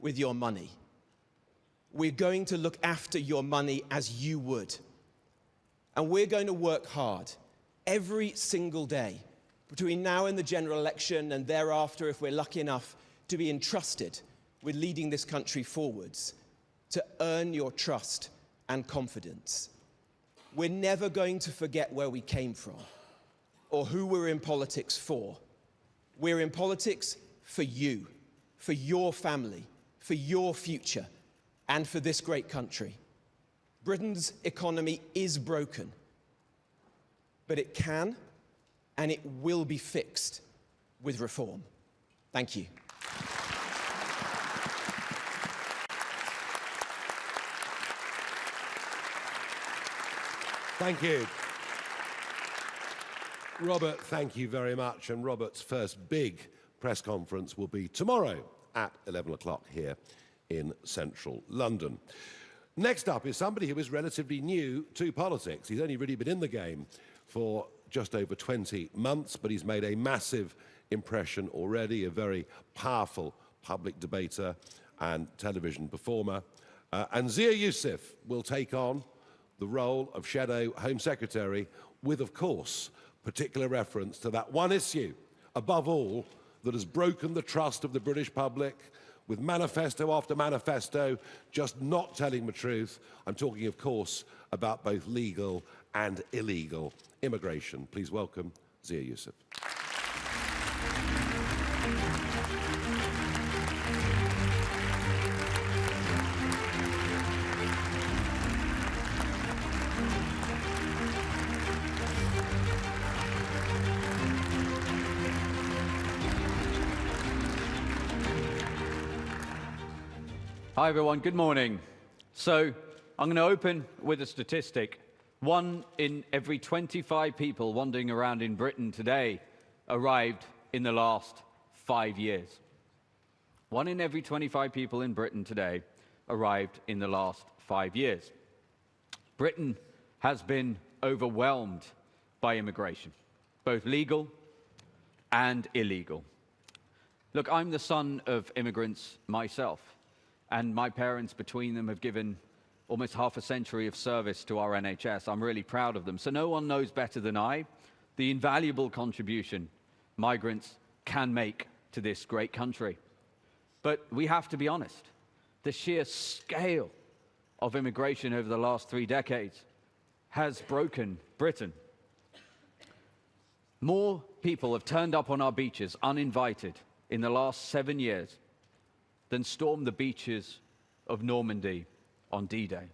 with your money. We're going to look after your money as you would. And we're going to work hard every single day between now and the general election and thereafter, if we're lucky enough to be entrusted with leading this country forwards, to earn your trust and confidence. We're never going to forget where we came from or who we're in politics for. We're in politics for you, for your family, for your future, and for this great country. Britain's economy is broken, but it can and it will be fixed with reform. Thank you. Thank you. Robert, thank you very much. And Robert's first big press conference will be tomorrow at 11 o'clock here in central London. Next up is somebody who is relatively new to politics. He's only really been in the game for just over 20 months, but he's made a massive impression already, a very powerful public debater and television performer. And Zia Youssef will take on the role of Shadow Home Secretary with, of course, particular reference to that one issue, above all, that has broken the trust of the British public, with manifesto after manifesto just not telling the truth. I'm talking, of course, about both legal and illegal immigration. Please welcome Zia Youssef. Hi everyone, good morning. So I'm going to open with a statistic. 1 in every 25 people wandering around in Britain today arrived in the last 5 years. 1 in every 25 people in Britain today arrived in the last 5 years. Britain has been overwhelmed by immigration, both legal and illegal. Look, I'm the son of immigrants myself. And my parents, between them, have given almost half a century of service to our NHS. I'm really proud of them. So no one knows better than I the invaluable contribution migrants can make to this great country. But we have to be honest. The sheer scale of immigration over the last 3 decades has broken Britain. More people have turned up on our beaches uninvited in the last 7 years than stormed the beaches of Normandy on D-Day.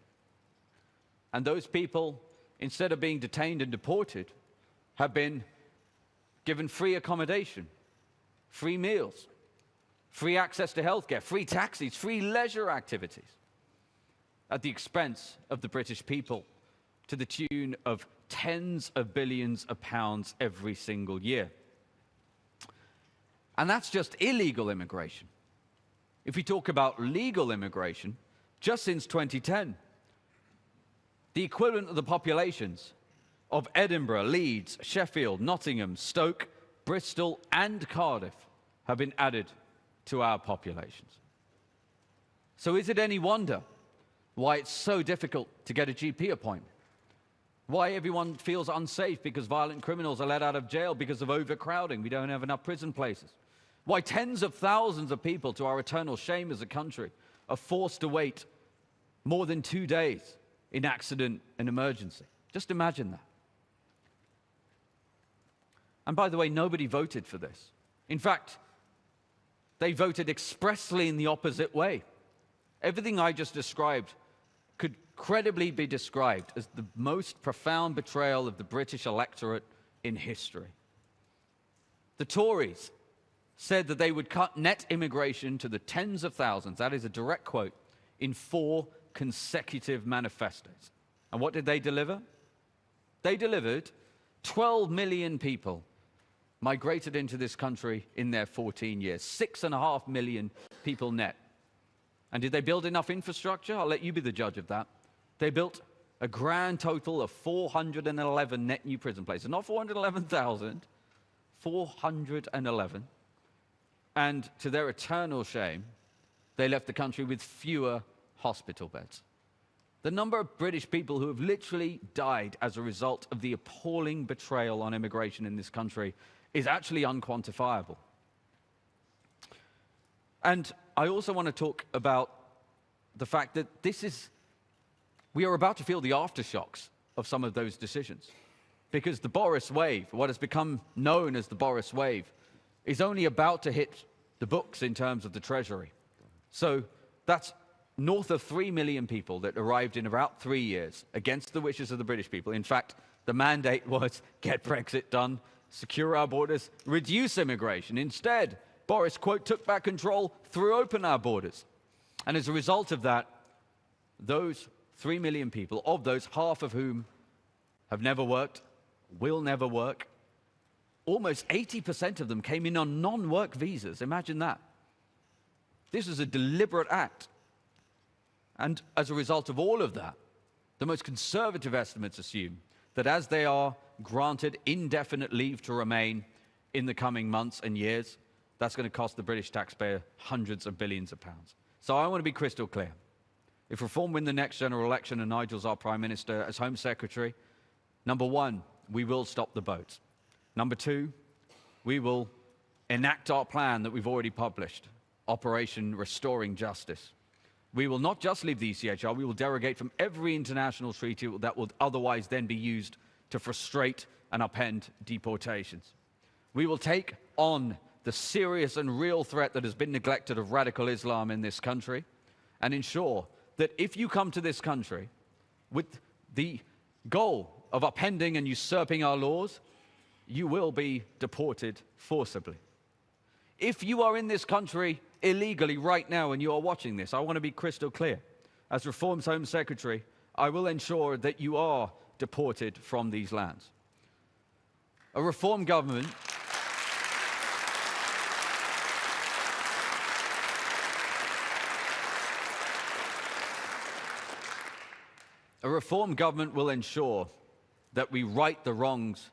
And those people, instead of being detained and deported, have been given free accommodation, free meals, free access to healthcare, free taxis, free leisure activities, at the expense of the British people, to the tune of tens of billions of pounds every single year. And that's just illegal immigration. If we talk about legal immigration, just since 2010, the equivalent of the populations of Edinburgh, Leeds, Sheffield, Nottingham, Stoke, Bristol, and Cardiff have been added to our populations. So is it any wonder why it's so difficult to get a GP appointment? Why everyone feels unsafe because violent criminals are let out of jail because of overcrowding? We don't have enough prison places. Why tens of thousands of people, to our eternal shame as a country, are forced to wait more than 2 days in accident and emergency. Just imagine that. And by the way, nobody voted for this. In fact, they voted expressly in the opposite way. Everything I just described could credibly be described as the most profound betrayal of the British electorate in history. The Tories said that they would cut net immigration to the tens of thousands, that is a direct quote, in 4 consecutive manifestos. And what did they deliver? They delivered 12 million people migrated into this country in their 14 years, 6.5 million people net. And did they build enough infrastructure? I'll let you be the judge of that. They built a grand total of 411 net new prison places, not 411,000, 411. And to their eternal shame, they left the country with fewer hospital beds. The number of British people who have literally died as a result of the appalling betrayal on immigration in this country is actually unquantifiable. And I also want to talk about the fact that we are about to feel the aftershocks of some of those decisions. Because the Boris wave, what has become known as the Boris wave, is only about to hit the books in terms of the Treasury. So that's north of 3 million people that arrived in about 3 years against the wishes of the British people. In fact, the mandate was get Brexit done, secure our borders, reduce immigration. Instead, Boris, quote, took back control, threw open our borders. And as a result of that, those 3 million people, of those, half of whom have never worked, will never work, almost 80% of them came in on non-work visas. Imagine that. This was a deliberate act. And as a result of all of that, the most conservative estimates assume that as they are granted indefinite leave to remain in the coming months and years, that's going to cost the British taxpayer hundreds of billions of pounds. So I want to be crystal clear. If Reform win the next general election and Nigel's our Prime Minister as Home Secretary, number one, we will stop the boats. Number two, we will enact our plan that we've already published, Operation Restoring Justice. We will not just leave the ECHR, we will derogate from every international treaty that would otherwise then be used to frustrate and upend deportations. We will take on the serious and real threat that has been neglected of radical Islam in this country and ensure that if you come to this country with the goal of upending and usurping our laws, you will be deported forcibly. If you are in this country illegally right now and you are watching this, I want to be crystal clear. As Reform's Home Secretary, I will ensure that you are deported from these lands. A Reform government will ensure that we right the wrongs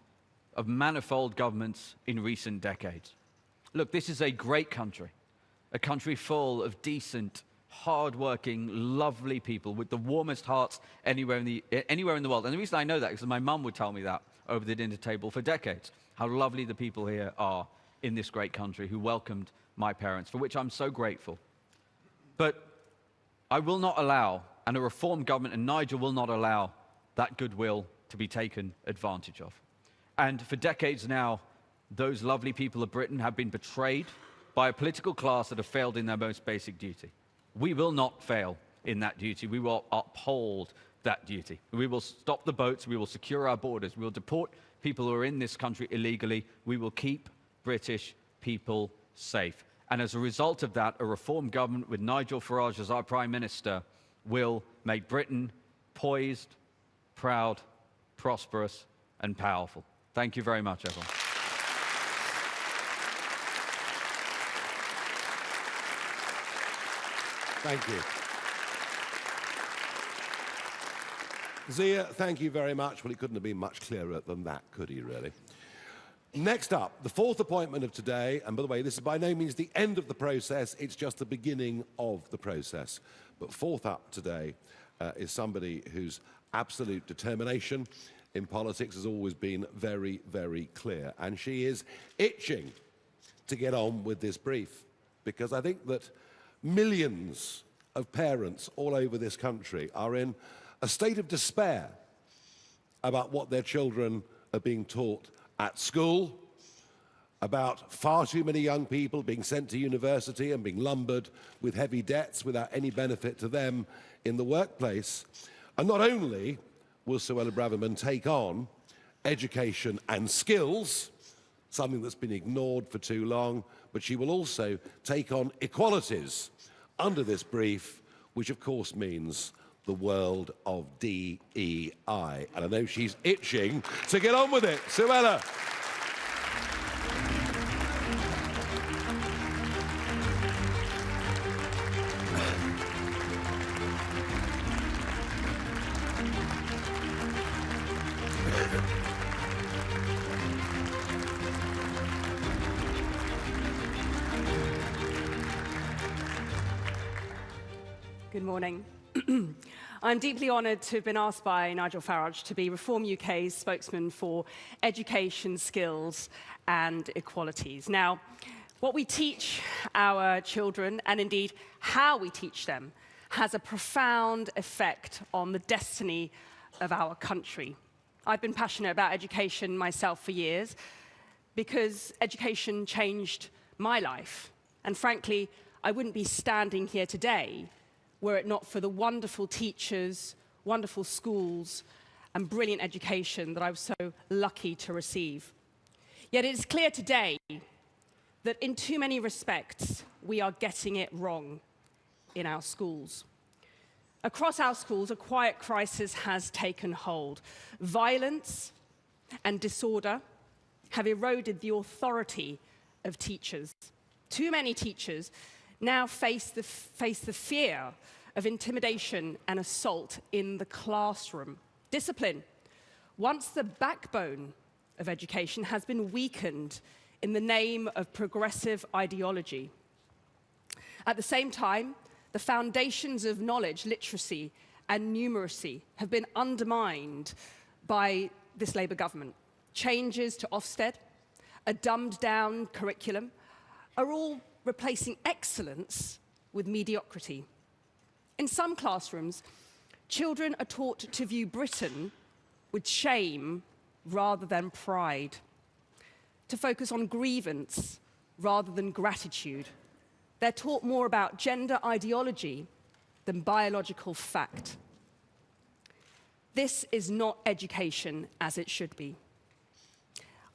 of manifold governments in recent decades. Look, this is a great country, a country full of decent, hard-working, lovely people with the warmest hearts anywhere in the world. And the reason I know that is because my mum would tell me that over the dinner table for decades, how lovely the people here are in this great country who welcomed my parents, for which I'm so grateful. But I will not allow, and a Reform government and Nigel will not allow, that goodwill to be taken advantage of. And for decades now, those lovely people of Britain have been betrayed by a political class that have failed in their most basic duty. We will not fail in that duty. We will uphold that duty. We will stop the boats. We will secure our borders. We will deport people who are in this country illegally. We will keep British people safe. And as a result of that, a Reform government with Nigel Farage as our Prime Minister will make Britain poised, proud, prosperous, and powerful. Thank you very much, everyone. Thank you. Zia, thank you very much. Well, he couldn't have been much clearer than that, could he, really? Next up, the fourth appointment of today, and by the way, this is by no means the end of the process, it's just the beginning of the process. But fourth up today is somebody whose absolute determination in politics has always been very, very clear. And she is itching to get on with this brief, because I think that millions of parents all over this country are in a state of despair about what their children are being taught at school, about far too many young people being sent to university and being lumbered with heavy debts without any benefit to them in the workplace. And not only will Suella Braverman take on education and skills, something that's been ignored for too long, but she will also take on equalities under this brief, which of course means the world of DEI. And I know she's itching to get on with it. Suella. Good morning. I'm deeply honoured to have been asked by Nigel Farage to be Reform UK's spokesman for education, skills and equalities. Now, what we teach our children, and indeed how we teach them, has a profound effect on the destiny of our country. I've been passionate about education myself for years because education changed my life. And frankly, I wouldn't be standing here today were it not for the wonderful teachers, wonderful schools, and brilliant education that I was so lucky to receive. Yet it is clear today that in too many respects, we are getting it wrong in our schools. Across our schools, a quiet crisis has taken hold. Violence and disorder have eroded the authority of teachers. Too many teachers now face the fear of intimidation and assault in the classroom. Discipline, once the backbone of education, has been weakened in the name of progressive ideology. At the same time, the foundations of knowledge, literacy, and numeracy have been undermined by this Labour government. Changes to Ofsted, a dumbed-down curriculum, are all replacing excellence with mediocrity. In some classrooms, children are taught to view Britain with shame rather than pride, to focus on grievance rather than gratitude. They're taught more about gender ideology than biological fact. This is not education as it should be.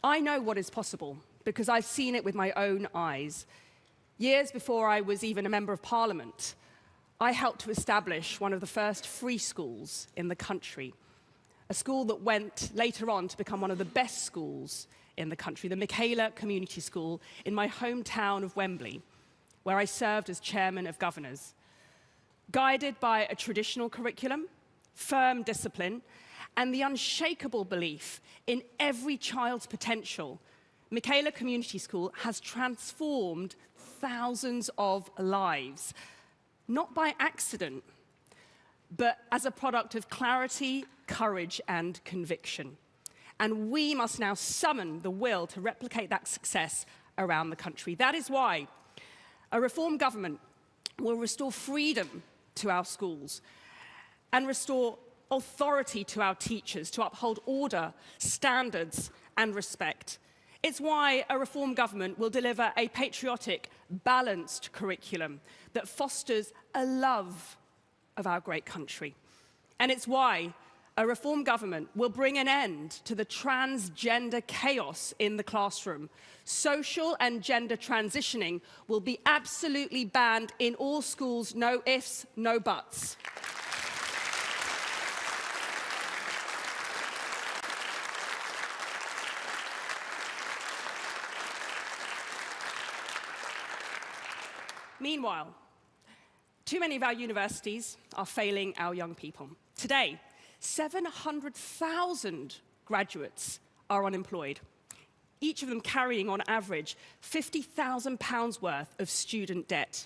I know what is possible because I've seen it with my own eyes. Years before I was even a Member of Parliament, I helped to establish one of the first free schools in the country, a school that went later on to become one of the best schools in the country, the Michaela Community School in my hometown of Wembley, where I served as Chairman of Governors. Guided by a traditional curriculum, firm discipline, and the unshakable belief in every child's potential, Michaela Community School has transformed thousands of lives, not by accident, but as a product of clarity, courage, and conviction. And we must now summon the will to replicate that success around the country. That is why a Reform government will restore freedom to our schools and restore authority to our teachers to uphold order, standards, and respect. It's why a Reform government will deliver a patriotic, balanced curriculum that fosters a love of our great country. And it's why a Reform government will bring an end to the transgender chaos in the classroom. Social and gender transitioning will be absolutely banned in all schools, no ifs, no buts. Meanwhile, too many of our universities are failing our young people. Today, 700,000 graduates are unemployed, each of them carrying, on average, £50,000 worth of student debt.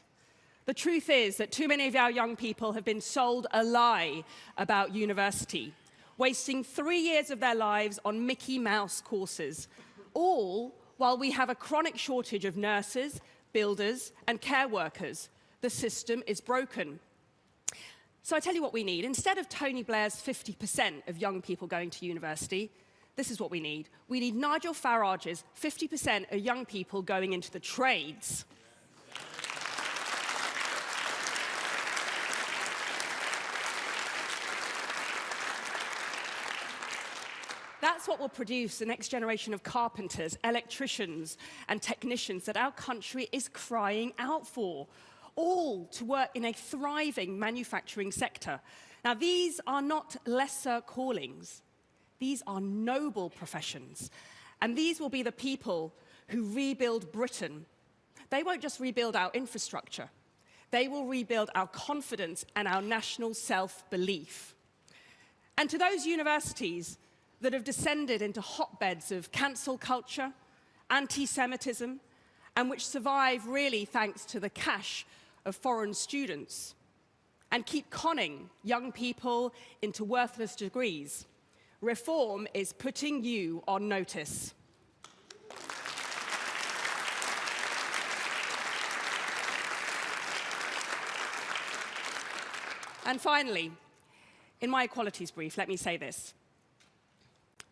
The truth is that too many of our young people have been sold a lie about university, wasting 3 years of their lives on Mickey Mouse courses, all while we have a chronic shortage of nurses, builders, and care workers. The system is broken. So I tell you what we need. Instead of Tony Blair's 50% of young people going to university, this is what we need. We need Nigel Farage's 50% of young people going into the trades. That's what will produce the next generation of carpenters, electricians, and technicians that our country is crying out for, all to work in a thriving manufacturing sector. Now, these are not lesser callings. These are noble professions. And these will be the people who rebuild Britain. They won't just rebuild our infrastructure. They will rebuild our confidence and our national self-belief. And to those universities that have descended into hotbeds of cancel culture, anti-Semitism, and which survive really thanks to the cash of foreign students, and keep conning young people into worthless degrees. Reform is putting you on notice. And finally, in my equalities brief, let me say this.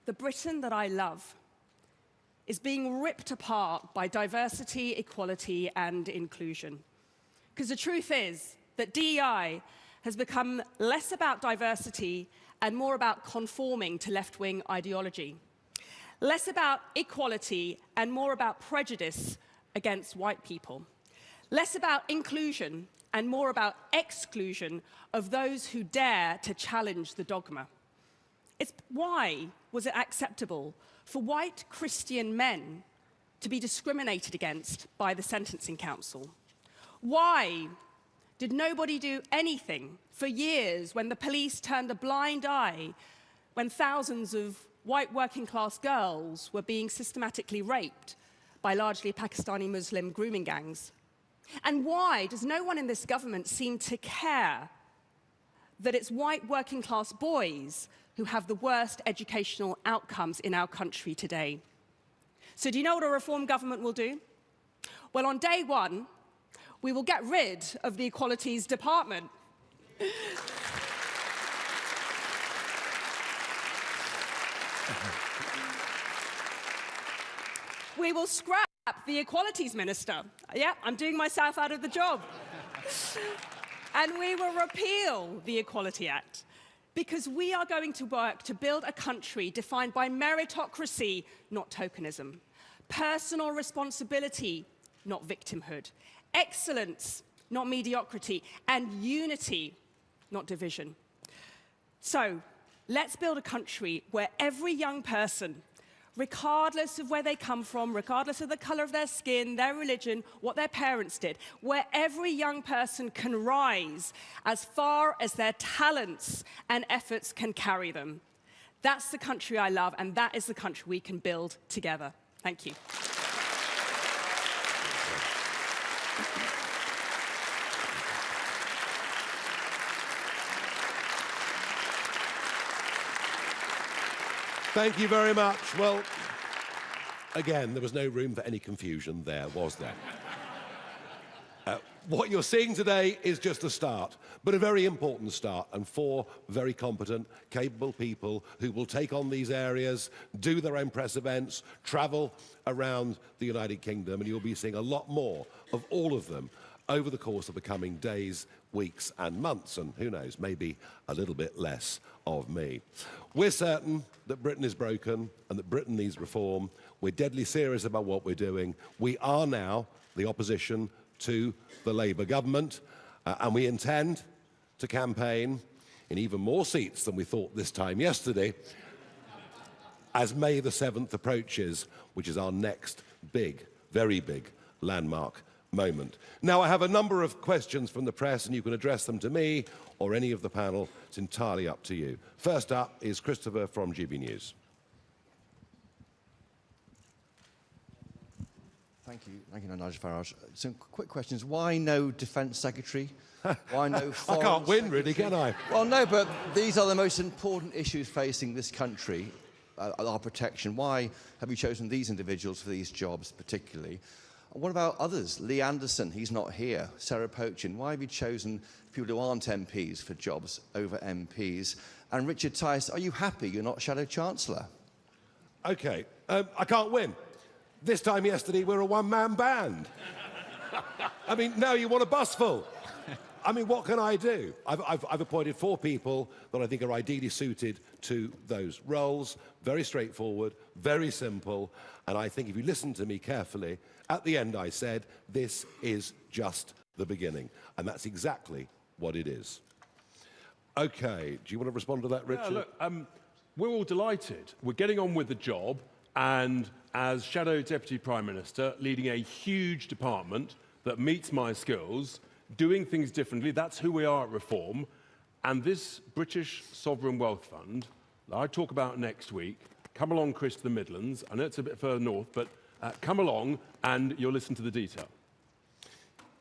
The Britain that I love is being ripped apart by diversity, equality, and inclusion. Because the truth is that DEI has become less about diversity and more about conforming to left-wing ideology. Less about equality and more about prejudice against white people. Less about inclusion and more about exclusion of those who dare to challenge the dogma. It's why was it acceptable for white Christian men to be discriminated against by the Sentencing Council? Why did nobody do anything for years when the police turned a blind eye when thousands of white working-class girls were being systematically raped by largely Pakistani Muslim grooming gangs? And why does no one in this government seem to care that it's white working-class boys who have the worst educational outcomes in our country today? So do you know what a reform government will do? Well, on day one, we will get rid of the Equalities Department. We will scrap the Equalities Minister. Yeah, I'm doing myself out of the job. And we will repeal the Equality Act, because we are going to work to build a country defined by meritocracy, not tokenism, personal responsibility, not victimhood, excellence, not mediocrity, and unity, not division. So, let's build a country where every young person, regardless of where they come from, regardless of the color of their skin, their religion, what their parents did, where every young person can rise as far as their talents and efforts can carry them. That's the country I love, and that is the country we can build together. Thank you. Thank you very much. Well, again, there was no room for any confusion there, was there? What you're seeing today is just a start, but a very important start, and 4 very competent, capable people who will take on these areas, do their own press events, travel around the United Kingdom, and you'll be seeing a lot more of all of them over the course of the coming days, weeks and months, and who knows, maybe a little bit less of me. We're certain that Britain is broken and that Britain needs reform. We're deadly serious about what we're doing. We are now the opposition to the Labour government, and we intend to campaign in even more seats than we thought this time yesterday as May the 7th approaches, which is our next big, very big landmark moment. Now, I have a number of questions from the press, and you can address them to me or any of the panel. It's entirely up to you. First up is Christopher from GB News. Thank you, Nigel Farage. Some quick questions. Why no Defence Secretary? Why no Foreign I can't win, Secretary? really, can I? Well, no, but these are the most important issues facing this country, our protection. Why have you chosen these individuals for these jobs particularly? What about others? Lee Anderson, he's not here. Sarah Pochin, why have you chosen people who aren't MPs for jobs over MPs? And Richard Tice, are you happy you're not Shadow Chancellor? OK, I can't win. This time yesterday, we're a one-man band. I mean, now you want a bus full. I mean, what can I do? I've appointed 4 people that I think are ideally suited to those roles. Very straightforward, very simple. And I think if you listen to me carefully, at the end I said, this is just the beginning. And that's exactly what it is. OK, do you want to respond to that, Richard? Yeah, look, we're all delighted. We're getting on with the job, and as Shadow Deputy Prime Minister, leading a huge department that meets my skills, doing things differently, that's who we are at Reform. And this British Sovereign Wealth Fund that I talk about next week, come along, Chris, to the Midlands. I know it's a bit further north, but come along and you'll listen to the detail.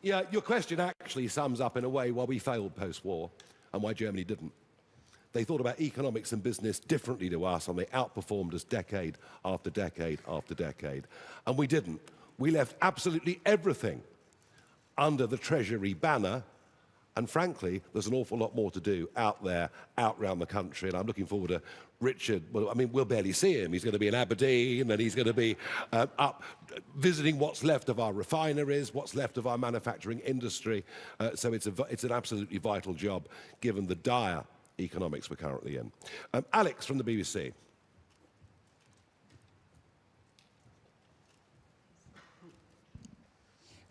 Yeah, your question actually sums up in a way why we failed post-war and why Germany didn't. They thought about economics and business differently to us, and they outperformed us decade after decade after decade. And we didn't. We left absolutely everything under the Treasury banner, and frankly, there's an awful lot more to do out there, out around the country, and I'm looking forward to Richard. Well, I mean, we'll barely see him. He's going to be in Aberdeen, and he's going to be up visiting what's left of our refineries, what's left of our manufacturing industry. So it's an absolutely vital job, given the dire economics we're currently in. Alex from the BBC.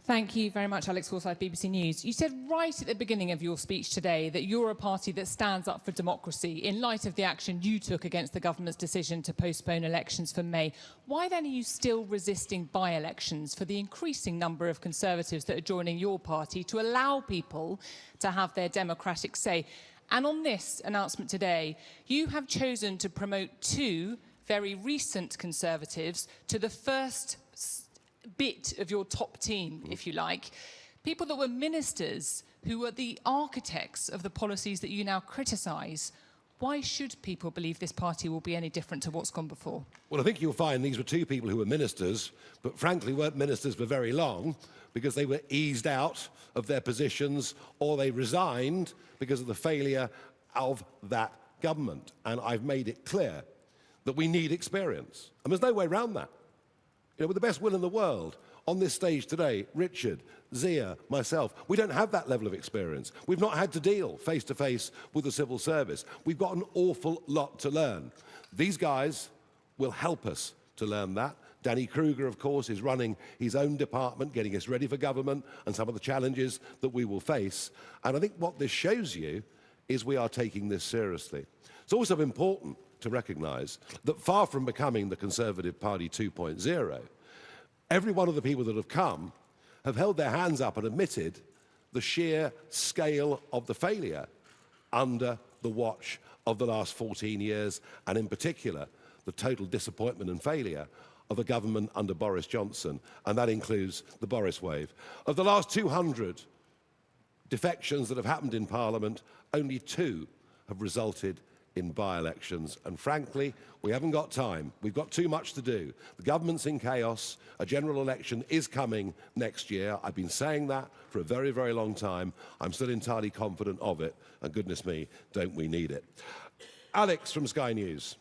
Thank you very much, Alex Forsyth, BBC News. You said right at the beginning of your speech today that you're a party that stands up for democracy in light of the action you took against the government's decision to postpone elections for May. Why then are you still resisting by-elections for the increasing number of Conservatives that are joining your party to allow people to have their democratic say? And on this announcement today, you have chosen to promote two very recent Conservatives to the first bit of your top team, if you like. People that were ministers who were the architects of the policies that you now criticise. Why should people believe this party will be any different to what's gone before? Well, I think you'll find these were two people who were ministers, but frankly weren't ministers for very long, because they were eased out of their positions or they resigned because of the failure of that government. And I've made it clear that we need experience. And there's no way around that. You know, with the best will in the world, on this stage today, Richard, Zia, myself, we don't have that level of experience. We've not had to deal face-to-face with the civil service. We've got an awful lot to learn. These guys will help us to learn that. Danny Kruger, of course, is running his own department, getting us ready for government and some of the challenges that we will face. And I think what this shows you is we are taking this seriously. It's also important to recognise that far from becoming the Conservative Party 2.0, every one of the people that have come have held their hands up and admitted the sheer scale of the failure under the watch of the last 14 years, and in particular, the total disappointment and failure of the government under Boris Johnson, and that includes the Boris wave. Of the last 200 defections that have happened in Parliament, only 2 have resulted in by-elections, and frankly, we haven't got time. We've got too much to do. The government's in chaos. A general election is coming next year. I've been saying that for a very, very long time. I'm still entirely confident of it, and goodness me, don't we need it. Alex from Sky News.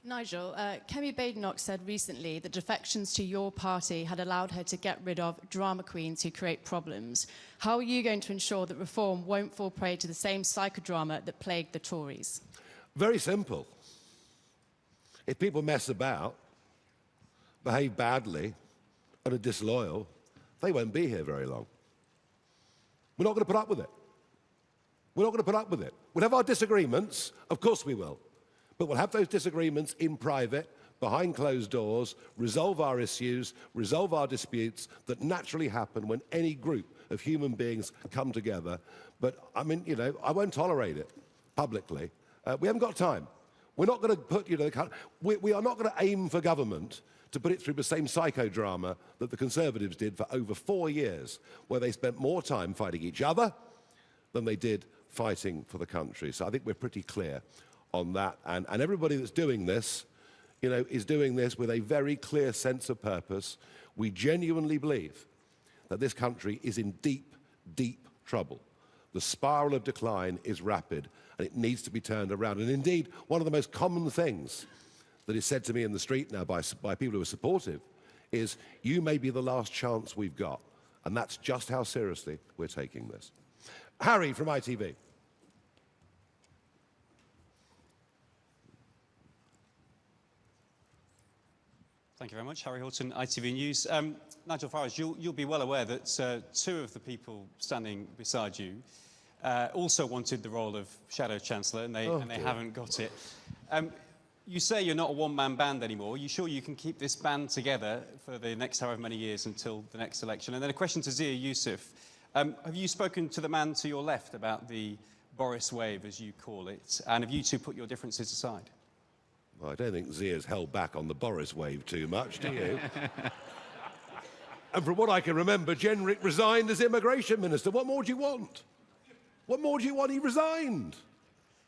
Nigel, Kemi Badenoch said recently that defections to your party had allowed her to get rid of drama queens who create problems. How are you going to ensure that reform won't fall prey to the same psychodrama that plagued the Tories? Very simple. If people mess about, behave badly, and are disloyal, they won't be here very long. We're not going to put up with it. We're not going to put up with it. We'll have our disagreements, of course we will. But we'll have those disagreements in private, behind closed doors, resolve our issues, resolve our disputes that naturally happen when any group of human beings come together. But, I mean, you know, I won't tolerate it publicly. We haven't got time. We're not going to put, you know, we are not going to aim for government to put it through the same psychodrama that the Conservatives did for over 4 years, where they spent more time fighting each other than they did fighting for the country. So I think we're pretty clear on that, and everybody that's doing this, you know, is doing this with a very clear sense of purpose. We genuinely believe that this country is in deep, deep trouble. The spiral of decline is rapid, and it needs to be turned around. And indeed, one of the most common things that is said to me in the street now by people who are supportive is, you may be the last chance we've got. And that's just how seriously we're taking this. Harry from ITV. Thank you very much. Harry Horton, ITV News. Nigel Farage, you'll be well aware that 2 of the people standing beside you also wanted the role of Shadow Chancellor, and they haven't got it. You say you're not a one-man band anymore. Are you sure you can keep this band together for the next however many years until the next election? And then a question to Zia Yusuf. Have you spoken to the man to your left about the Boris wave, as you call it? And have you two put your differences aside? Well, I don't think Zia's held back on the Boris wave too much, do you? And from what I can remember, Jenrick resigned as immigration minister. What more do you want? What more do you want? He resigned.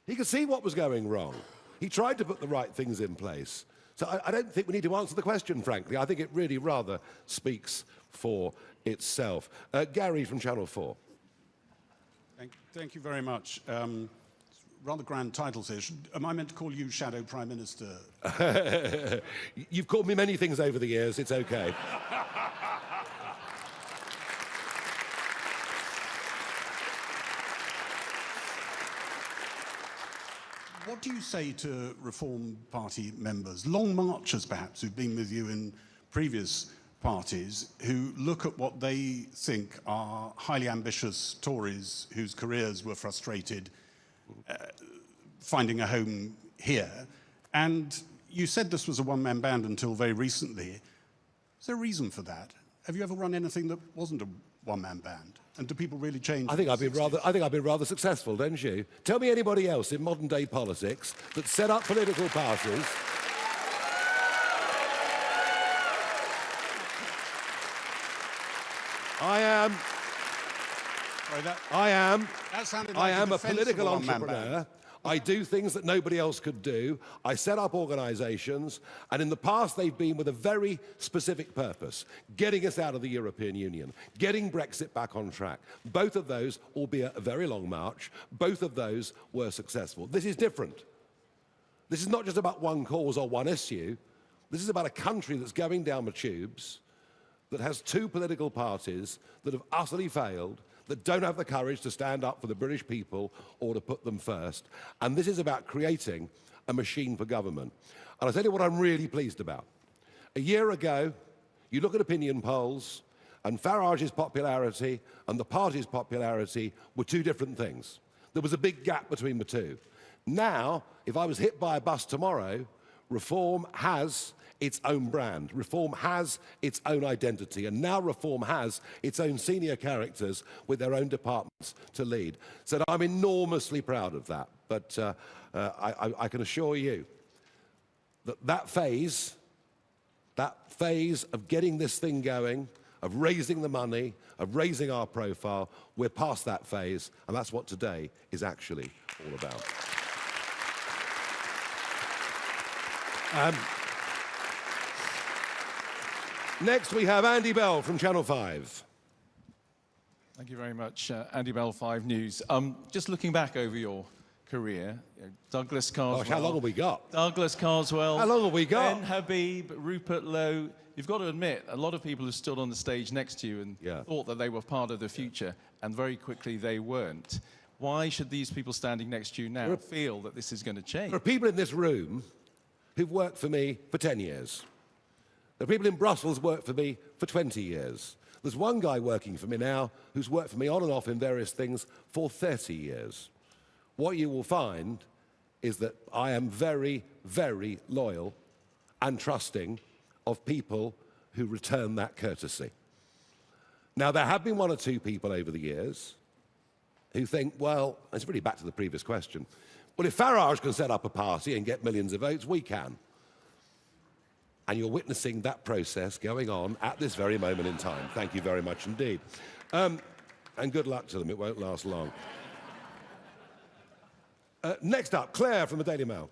He could see what was going wrong. He tried to put the right things in place. So I don't think we need to answer the question, frankly. I think it really rather speaks for itself. Gary from Channel 4. Thank you very much. Rather grand titles here. Am I meant to call you Shadow Prime Minister? You've called me many things over the years. It's okay. What do you say to Reform Party members, long marchers perhaps, who've been with you in previous parties, who look at what they think are highly ambitious Tories whose careers were frustrated finding a home here? And you said this was a one-man band until very recently. Is there a reason for that? Have you ever run anything that wasn't a one-man band? And do people really change? I think I've been rather successful, don't you? Tell me anybody else in modern-day politics that set up political parties. I am a political entrepreneur. I do things that nobody else could do. I set up organisations, and in the past they've been with a very specific purpose: getting us out of the European Union, getting Brexit back on track. Both of those, albeit a very long march, both of those were successful. This is different. This is not just about one cause or one issue. This is about a country that's going down the tubes, that has two political parties that have utterly failed, that don't have the courage to stand up for the British people or to put them first. And this is about creating a machine for government. And I'll tell you what I'm really pleased about. A year ago, you look at opinion polls, and Farage's popularity and the party's popularity were two different things. There was a big gap between the two. Now, if I was hit by a bus tomorrow, Reform has its own brand. Reform has its own identity, and now Reform has its own senior characters with their own departments to lead. So I'm enormously proud of that. But I can assure you that that phase of getting this thing going, of raising the money, of raising our profile, we're past that phase, and that's what today is actually all about. Next, we have Andy Bell from Channel 5. Thank you very much, Andy Bell, 5 News. Just looking back over your career, Douglas Carswell... Gosh, how long have we got? Douglas Carswell... How long have we got? Ben Habib, Rupert Lowe... You've got to admit, a lot of people have stood on the stage next to you and thought that they were part of the future, and very quickly they weren't. Why should these people standing next to you now feel that this is going to change? There are people in this room who've worked for me for 10 years. There are people in Brussels who worked for me for 20 years. There's one guy working for me now who's worked for me on and off in various things for 30 years. What you will find is that I am very, very loyal and trusting of people who return that courtesy. Now, there have been one or two people over the years who think, well, it's really back to the previous question, well, if Farage can set up a party and get millions of votes, we can. And you're witnessing that process going on at this very moment in time. Thank you very much indeed. And good luck to them. It won't last long. Next up, Claire from the Daily Mail.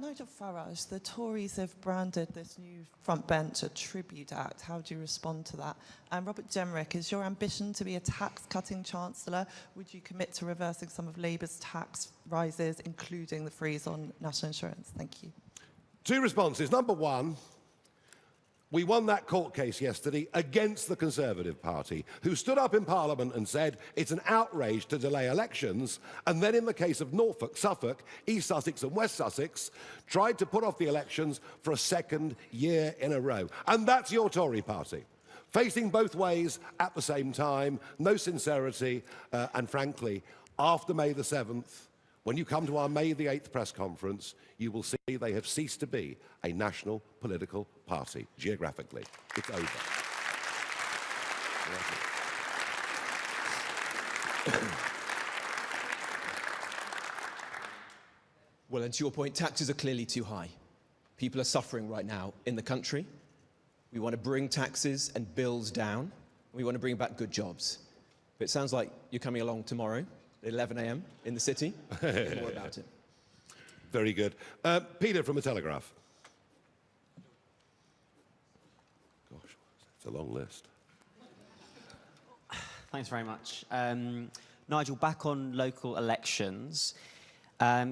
Nigel Farage, the Tories have branded this new front bench a tribute act. How do you respond to that? And Robert Jenrick, is your ambition to be a tax-cutting chancellor? Would you commit to reversing some of Labour's tax rises, including the freeze on national insurance? Thank you. 2 responses. Number 1, we won that court case yesterday against the Conservative Party, who stood up in Parliament and said it's an outrage to delay elections, and then in the case of Norfolk, Suffolk, East Sussex and West Sussex, tried to put off the elections for a second year in a row. And that's your Tory party, facing both ways at the same time, no sincerity, and frankly, after May the 7th, when you come to our May the 8th press conference, you will see they have ceased to be a national political party, geographically. It's over. Well, and to your point, taxes are clearly too high. People are suffering right now in the country. We want to bring taxes and bills down. We want to bring back good jobs. But it sounds like you're coming along tomorrow at 11 a.m. in the city. More about it. Very good. Peter from The Telegraph. Gosh, it's a long list. Thanks very much. Nigel, back on local elections,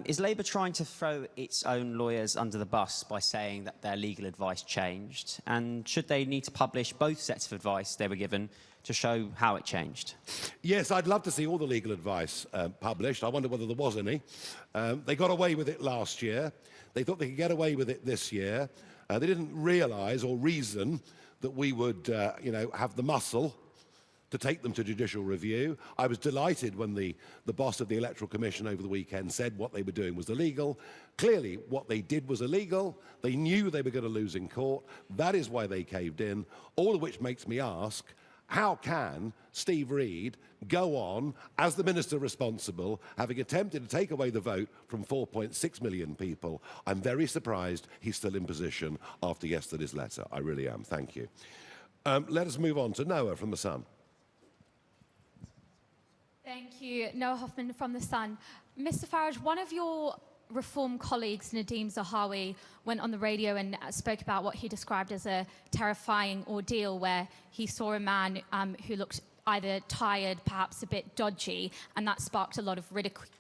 is Labour trying to throw its own lawyers under the bus by saying that their legal advice changed? And should they need to publish both sets of advice they were given to show how it changed? Yes, I'd love to see all the legal advice published. I wonder whether there was any. They got away with it last year. They thought they could get away with it this year. They didn't realise or reason that we would, have the muscle to take them to judicial review. I was delighted when the boss of the Electoral Commission over the weekend said what they were doing was illegal. Clearly, what they did was illegal. They knew they were going to lose in court. That is why they caved in, all of which makes me ask, how can Steve Reed go on as the minister responsible, having attempted to take away the vote from 4.6 million people? I'm very surprised he's still in position after yesterday's letter. I really am. Thank you. Let us move on to Noah from The Sun. Thank you. Noah Hoffman from The Sun. Mr. Farage, one of your Reform colleagues, Nadeem Zahawi, went on the radio and spoke about what he described as a terrifying ordeal where he saw a man who looked either tired, perhaps a bit dodgy, and that sparked a lot of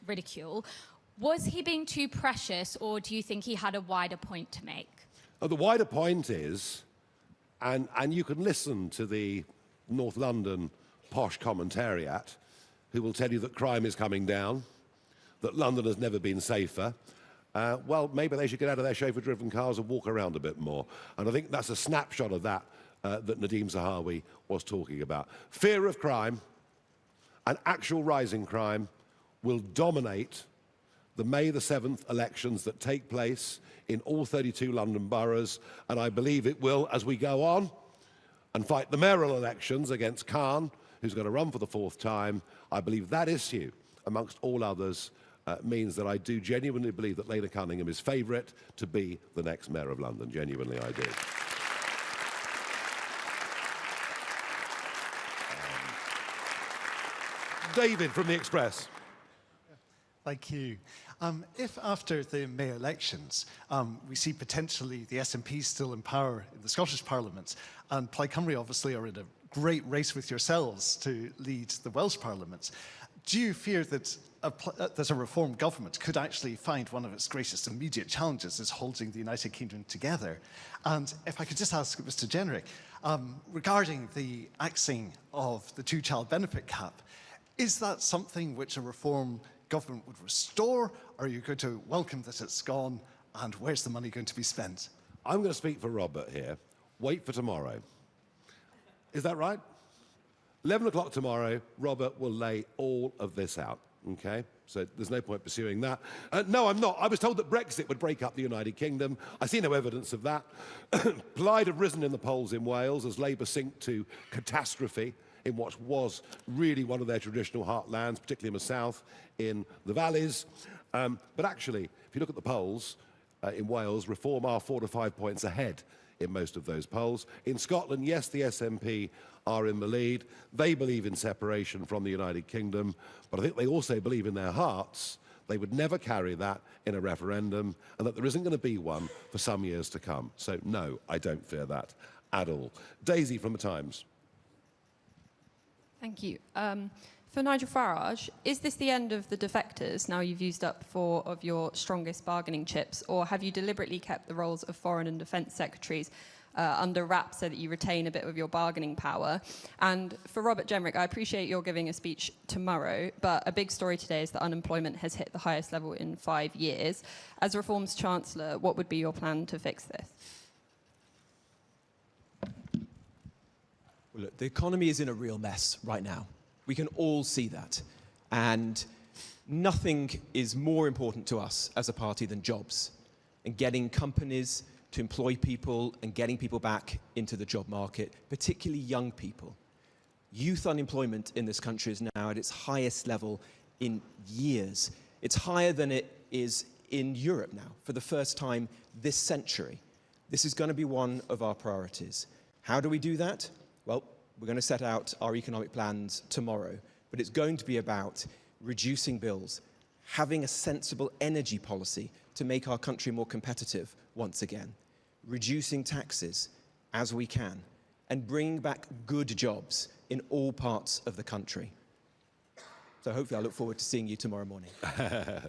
ridicule. Was he being too precious, or do you think he had a wider point to make? The wider point is, and you can listen to the North London posh commentariat, who will tell you that crime is coming down, that London has never been safer. Well, maybe they should get out of their chauffeur-driven cars and walk around a bit more. And I think that's a snapshot of that that Nadeem Zahawi was talking about. Fear of crime and actual rising crime will dominate the May the 7th elections that take place in all 32 London boroughs, and I believe it will as we go on and fight the mayoral elections against Khan, who's going to run for the 4th time. I believe that issue, amongst all others, means that I do genuinely believe that Lena Cunningham is favourite to be the next Mayor of London. Genuinely, I do. David from The Express. Thank you. If after the May elections we see potentially the SNP still in power in the Scottish Parliament, and Plaid Cymru obviously are in a great race with yourselves to lead the Welsh Parliament, do you fear that a reform government could actually find one of its greatest immediate challenges is holding the United Kingdom together? And if I could just ask Mr. Jenrick, regarding the axing of the two-child benefit cap, is that something which a reform government would restore, or are you going to welcome that it's gone, and where's the money going to be spent? I'm going to speak for Robert here. Wait for tomorrow. Is that right? 11 o'clock tomorrow, Robert will lay all of this out, okay? So there's no point pursuing that. No, I'm not. I was told that Brexit would break up the United Kingdom. I see no evidence of that. Plaid have risen in the polls in Wales as Labour sink to catastrophe in what was really one of their traditional heartlands, particularly in the south, in the valleys. But actually, if you look at the polls in Wales, Reform are 4 to 5 points ahead in most of those polls. In Scotland, yes, the SNP are in the lead. They believe in separation from the United Kingdom, but I think they also believe in their hearts they would never carry that in a referendum, and that there isn't going to be one for some years to come. So no, I don't fear that at all. Daisy from The Times. Thank you. For Nigel Farage, is this the end of the defectors? Now you've used up 4 of your strongest bargaining chips, or have you deliberately kept the roles of Foreign and Defence Secretaries under wraps so that you retain a bit of your bargaining power? And for Robert Jenrick, I appreciate you're giving a speech tomorrow, but a big story today is that unemployment has hit the highest level in 5 years. As Reform's Chancellor, what would be your plan to fix this? Well, look, the economy is in a real mess right now. We can all see that. And nothing is more important to us as a party than jobs and getting companies to employ people and getting people back into the job market, particularly young people. Youth unemployment in this country is now at its highest level in years. It's higher than it is in Europe now, for the first time this century. This is going to be one of our priorities. How do we do that? Well, we're going to set out our economic plans tomorrow, but it's going to be about reducing bills, having a sensible energy policy to make our country more competitive once again, reducing taxes as we can, and bringing back good jobs in all parts of the country. So hopefully I look forward to seeing you tomorrow morning.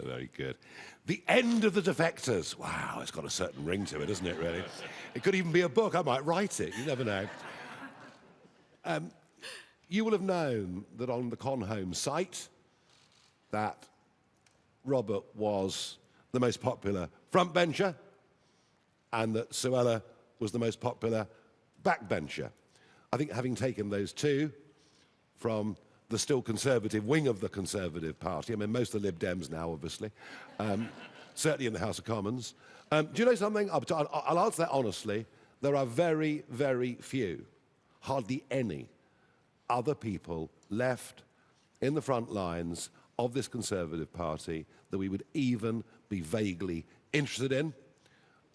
Very good. The End of the Defectors. Wow, it's got a certain ring to it, doesn't it, really? It could even be a book. I might write it. You never know. You will have known that on the Conhome site that Robert was the most popular frontbencher and that Suella was the most popular backbencher. I think having taken those two from the still conservative wing of the Conservative Party, I mean, most of the Lib Dems now, obviously, certainly in the House of Commons. Do you know something? I'll answer that honestly. There are very, very few, hardly any, other people left in the front lines of this Conservative Party that we would even be vaguely interested in.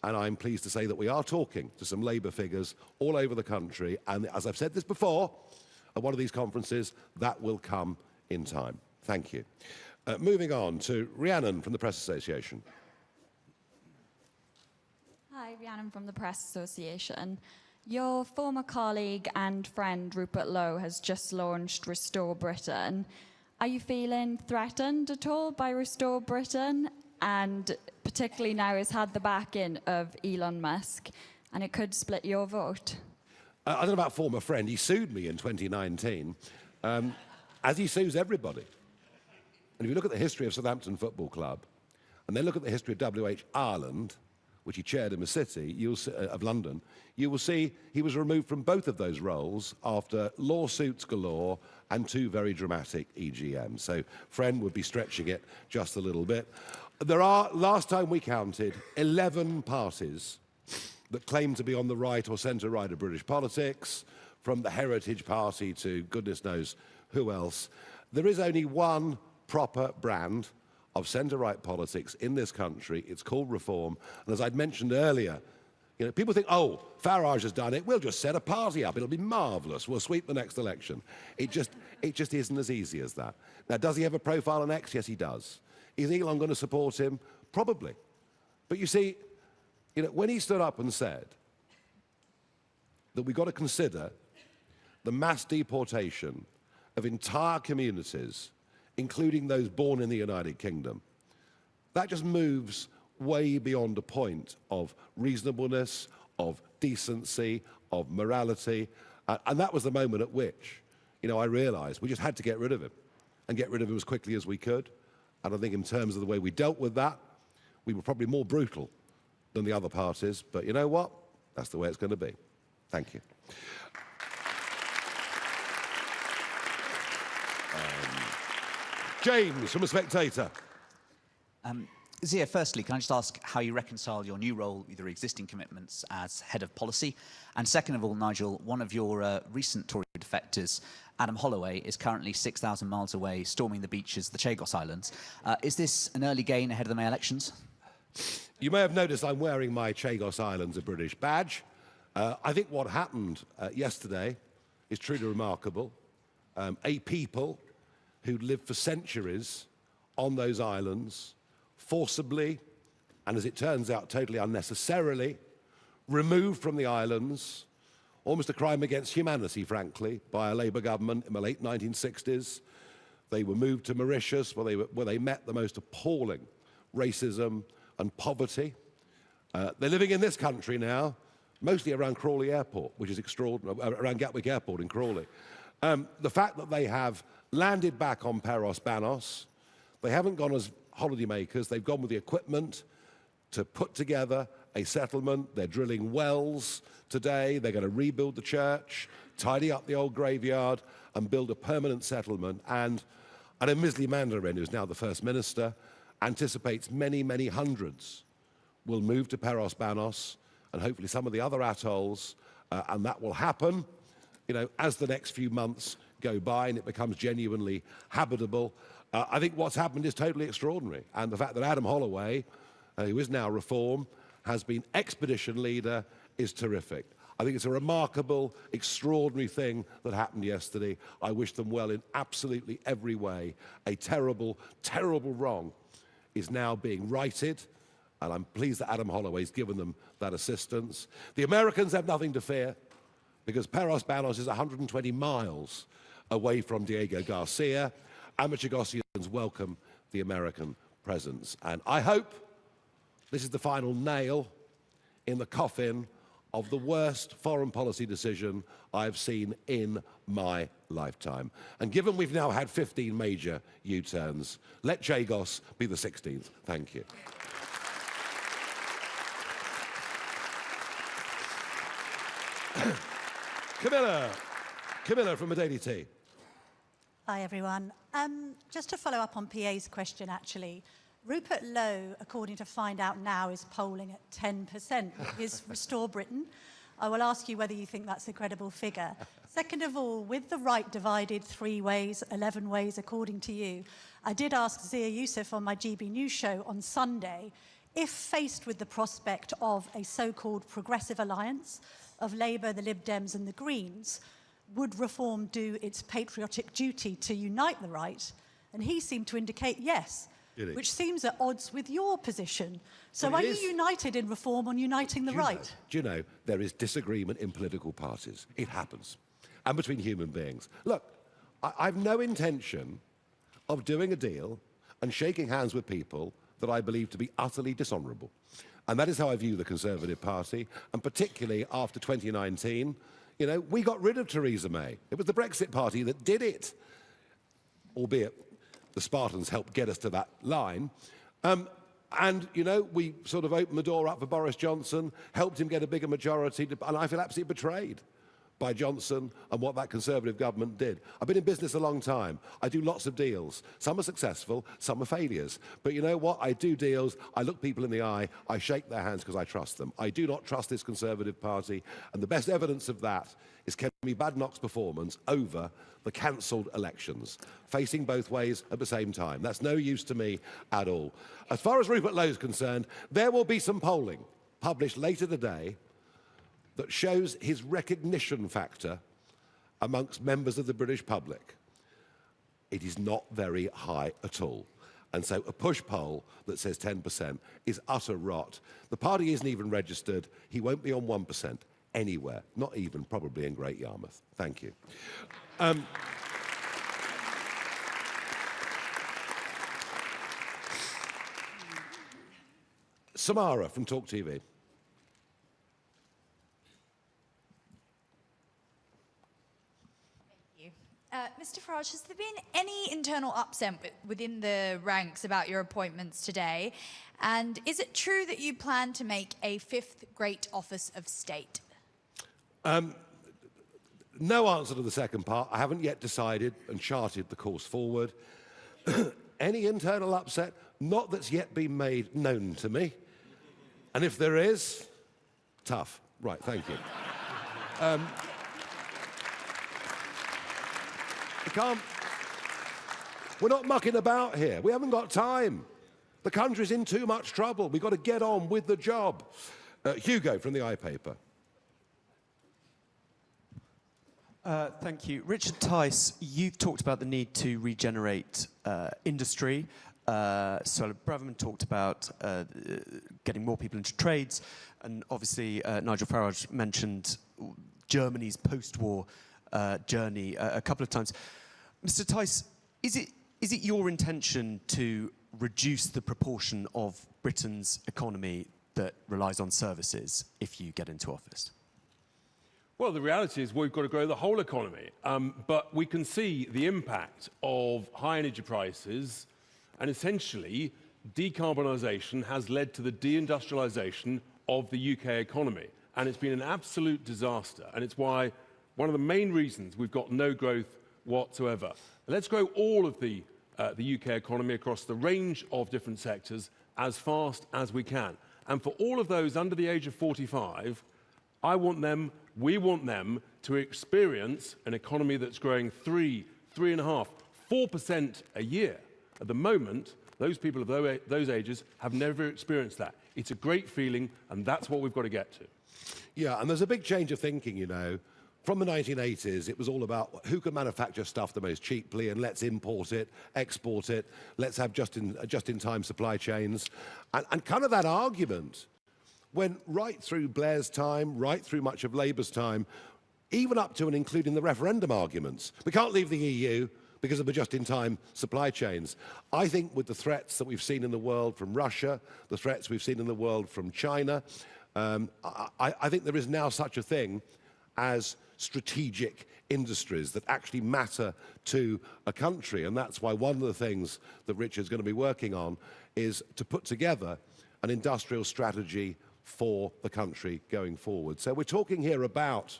And I'm pleased to say that we are talking to some Labour figures all over the country. And as I've said this before, at one of these conferences, that will come in time. Thank you. Moving on to Rhiannon from the Press Association. Hi, Rhiannon from the Press Association. Your former colleague and friend Rupert Lowe has just launched Restore Britain. Are you feeling threatened at all by Restore Britain? And particularly now he's had the backing of Elon Musk, and it could split your vote. I don't know about former friend. He sued me in 2019, as he sues everybody. And if you look at the history of Southampton Football Club, and then look at the history of WH Ireland, which he chaired in the city of London, you will see he was removed from both of those roles after lawsuits galore and two very dramatic EGMs. So friend would be stretching it just a little bit. There are, last time we counted, 11 parties that claim to be on the right or centre-right of British politics, from the Heritage Party to goodness knows who else. There is only one proper brand of centre-right politics in this country. It's called Reform. And as I'd mentioned earlier, you know, people think, oh, Farage has done it. We'll just set a party up. It'll be marvellous. We'll sweep the next election. It just isn't as easy as that. Now, does he have a profile on X? Yes, he does. Is Elon going to support him? Probably. But you see, you know, when he stood up and said that we've got to consider the mass deportation of entire communities, including those born in the United Kingdom, that just moves way beyond a point of reasonableness, of decency, of morality. And that was the moment at which, you know, I realised we just had to get rid of him, and get rid of him as quickly as we could. And I think in terms of the way we dealt with that, we were probably more brutal than the other parties. But you know what? That's the way it's going to be. Thank you. James from A Spectator. Zia, firstly, can I just ask how you reconcile your new role with your existing commitments as head of policy? And second of all, Nigel, one of your recent Tory defectors, Adam Holloway, is currently 6,000 miles away storming the beaches of the Chagos Islands. Is this an early gain ahead of the May elections? You may have noticed I'm wearing my Chagos Islands a British badge. I think what happened yesterday is truly remarkable. A people who'd lived for centuries on those islands, forcibly, and as it turns out, totally unnecessarily, removed from the islands, almost a crime against humanity, frankly, by a Labour government in the late 1960s. They were moved to Mauritius, where they met the most appalling racism and poverty. They're living in this country now, mostly around Crawley Airport, which is extraordinary, around Gatwick Airport in Crawley. The fact that they have landed back on Paros Banos, they haven't gone as holidaymakers, they've gone with the equipment to put together a settlement. They're drilling wells today, they're going to rebuild the church, tidy up the old graveyard, and build a permanent settlement. And I know Misley Mandarin, who's now the First Minister, anticipates many, many hundreds will move to Paros Banos and hopefully some of the other atolls, and that will happen, you know, as the next few months go by and it becomes genuinely habitable. I think what's happened is totally extraordinary. And the fact that Adam Holloway, who is now Reform, has been expedition leader is terrific. I think it's a remarkable, extraordinary thing that happened yesterday. I wish them well in absolutely every way. A terrible, terrible wrong is now being righted, and I'm pleased that Adam Holloway's given them that assistance. The Americans have nothing to fear, because Peros Banos is 120 miles away from Diego Garcia. Amateur Gossians welcome the American presence. And I hope this is the final nail in the coffin of the worst foreign policy decision I've seen in my lifetime. And given we've now had 15 major U-turns, let Jagos be the 16th. Thank you. Camilla from Daily Tea. Hi, everyone. Just to follow up on PA's question, actually, Rupert Lowe, according to Find Out Now, is polling at 10%. Is Restore Britain? I will ask you whether you think that's a credible figure. Second of all, with the right divided 3 ways, 11 ways, according to you, I did ask Zia Youssef on my GB News show on Sunday if faced with the prospect of a so-called progressive alliance of Labour, the Lib Dems and the Greens, would Reform do its patriotic duty to unite the right? And he seemed to indicate yes, which seems at odds with your position. So are you united in Reform on uniting the right? Do you know, there is disagreement in political parties. It happens. And between human beings. Look, I've no intention of doing a deal and shaking hands with people that I believe to be utterly dishonourable. And that is how I view the Conservative Party, and particularly after 2019. You know, we got rid of Theresa May. It was the Brexit Party that did it, albeit the Spartans helped get us to that line. And, you know, we sort of opened the door up for Boris Johnson, helped him get a bigger majority, and I feel absolutely betrayed by Johnson and what that Conservative government did. I've been in business a long time. I do lots of deals. Some are successful, some are failures. But you know what? I do deals, I look people in the eye, I shake their hands because I trust them. I do not trust this Conservative Party, and the best evidence of that is Kemi Badenoch's performance over the cancelled elections, facing both ways at the same time. That's no use to me at all. As far as Rupert Lowe is concerned, there will be some polling published later today that shows his recognition factor amongst members of the British public. It is not very high at all. And so a push poll that says 10% is utter rot. The party isn't even registered. He won't be on 1% anywhere, not even probably in Great Yarmouth. Thank you. Samara from Talk TV. Mr Farage, has there been any internal upset within the ranks about your appointments today? And is it true that you plan to make a 5th great office of state? No answer to the second part. I haven't yet decided and charted the course forward. Any internal upset? Not that's yet been made known to me. And if there is, tough. Right, thank you. We're not mucking about here. We haven't got time. The country's in too much trouble. We've got to get on with the job. Hugo from the iPaper. Thank you. Richard Tice, you've talked about the need to regenerate industry. Suella Braverman talked about getting more people into trades. And obviously, Nigel Farage mentioned Germany's post-war journey a couple of times. Mr. Tice, is it your intention to reduce the proportion of Britain's economy that relies on services if you get into office? Well, the reality is we've got to grow the whole economy. But we can see the impact of high energy prices, and essentially decarbonisation has led to the deindustrialisation of the UK economy. And it's been an absolute disaster. And it's why one of the main reasons we've got no growth whatsoever. Let's grow all of the UK economy across the range of different sectors as fast as we can. And for all of those under the age of 45, I want them We want them to experience an economy that's growing 3.5%, 4% a year. At the moment, those people of those ages have never experienced that. It's a great feeling, and that's what we've got to get to. Yeah, and there's a big change of thinking, you know. From the 1980s, it was all about who can manufacture stuff the most cheaply, and let's import it, export it, let's have just-in-time supply chains. And kind of that argument went right through Blair's time, right through much of Labour's time, even up to and including the referendum arguments. We can't leave the EU because of the just-in-time supply chains. I think with the threats that we've seen in the world from Russia, the threats we've seen in the world from China, I think there is now such a thing as strategic industries that actually matter to a country. And that's why one of the things that Richard's going to be working on is to put together an industrial strategy for the country going forward. So we're talking here about